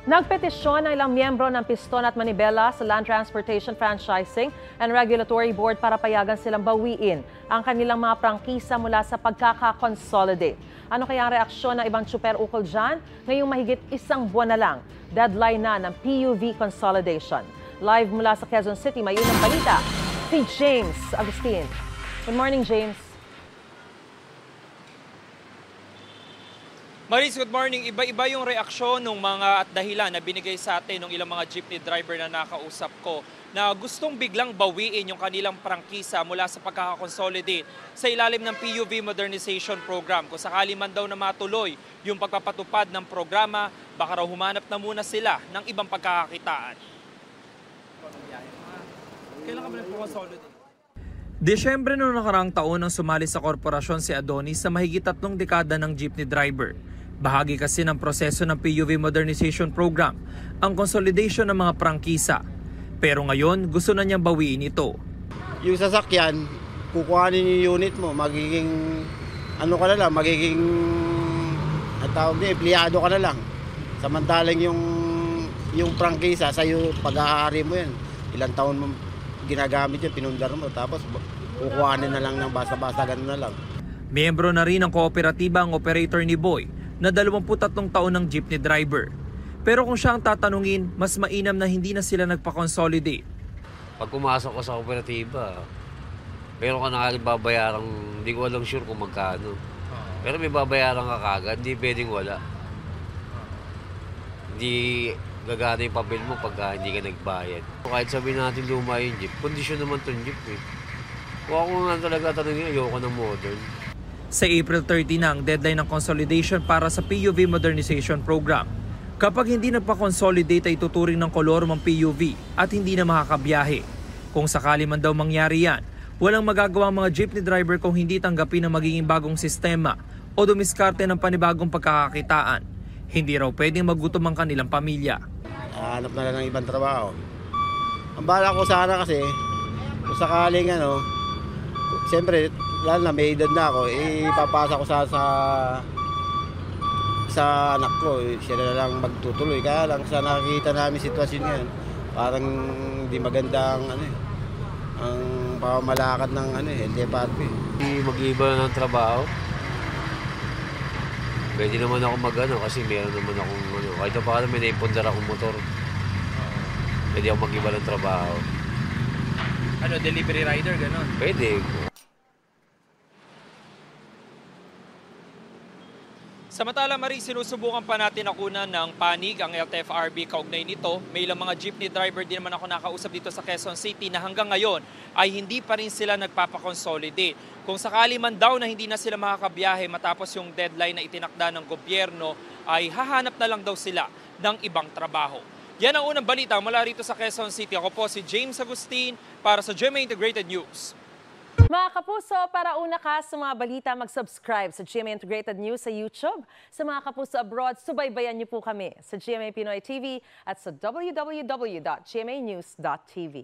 Nagpetisyon ang ilang miyembro ng Piston at Manibela sa Land Transportation Franchising and Regulatory Board para payagan silang bawiin ang kanilang mga prangkisa mula sa pagkakakonsolidate. Ano kaya ang reaksyon ng ibang tsuper ukol dyan? Ngayong mahigit isang buwan na lang, deadline na ng PUV consolidation. Live mula sa Quezon City, may unang balita, si James Agustin. Good morning, James. Maris, good morning. Iba-iba yung reaksyon ng mga at dahilan na binigay sa atin ng ilang mga jeepney driver na nakausap ko na gustong biglang bawiin yung kanilang prangkisa mula sa pagkakakonsolidate sa ilalim ng PUV Modernization Program. Kung sakali man daw na matuloy yung pagpapatupad ng programa, baka raw humanap na muna sila ng ibang pagkakakitaan. Kailan ka ba nagpakonsolidate? Desyembre noong nakaraang taon nang sumali sa korporasyon si Adonis sa mahigit 3 dekada ng jeepney driver. Bahagi kasi ng proseso ng PUV Modernization Program ang consolidation ng mga prangkisa. Pero ngayon, gusto na niyang bawiin ito. Yung sasakyan, kukuhanin yung unit mo, magiging magiging empleyado ka na lang. Samantalang yung prangkisa, sa'yo pag-aari mo yan. Ilang taon mo ginagamit yun, pinundar mo, tapos kukuhanin na lang ng basta-basta, gano'n na lang. Miyembro na rin ng kooperatiba ang operator ni Boy na 23 taon ng jeepney driver. Pero kung siya ang tatanungin, mas mainam na hindi na sila nagpa-consolidate. Pag pumasok ko sa kooperatiba, meron ka na babayarang, hindi ko alam sure kung magkano. Pero may babayaran ka kagad, hindi pwedeng wala. Hindi gagana yung papel mo pagka hindi ka nagbayad. Kahit sabihin natin luma yung jeep, kondisyon naman itong jeep eh. Kung ako nga talaga tanongin, ayoko ng modern. Sa April 30 na ang deadline ng consolidation para sa PUV Modernization Program. Kapag hindi nagpa-consolidate ay tuturing ng kolorum ang PUV at hindi na makakabiyahe. Kung sakali man daw mangyari yan, walang magagawa ang mga jeepney driver kung hindi tanggapin ang magiging bagong sistema o dumiskarte ng panibagong pagkakakitaan. Hindi raw pwedeng magutom ang kanilang pamilya. Hanap na lang ng ibang trabaho. Ang bala ko sana kasi, kung sakaling siyempre, lalo na may edad na ako, ipapasa ko sa anak ko, siya na lang magtutuloy. Kaya lang sa nakikita namin sitwasyon ngayon, parang hindi maganda ang pamamalakad ng LTFRB. Mag-iba ng trabaho. Pwede naman ako kasi meron naman akong kahit pa may naipundar akong motor. Pwede ako mag-iba ng trabaho. Delivery rider, gano'n? Pwede. Samantala, Marie, sinusubukan pa natin nakunan ng panig ang LTFRB kaugnay nito. May ilang mga jeepney driver din naman ako nakausap dito sa Quezon City na hanggang ngayon ay hindi pa rin sila nagpapakonsolidate. Kung sakali man daw na hindi na sila makakabiyahe matapos yung deadline na itinakda ng gobyerno, ay hahanap na lang daw sila ng ibang trabaho. Yan ang unang balita mula rito sa Quezon City. Ako po si James Agustin para sa GMA Integrated News. Mga kapuso, para una ka sa mga balita, mag-subscribe sa GMA Integrated News sa YouTube. Sa mga kapuso abroad, subaybayan niyo po kami sa GMA Pinoy TV at sa www.gmanews.tv.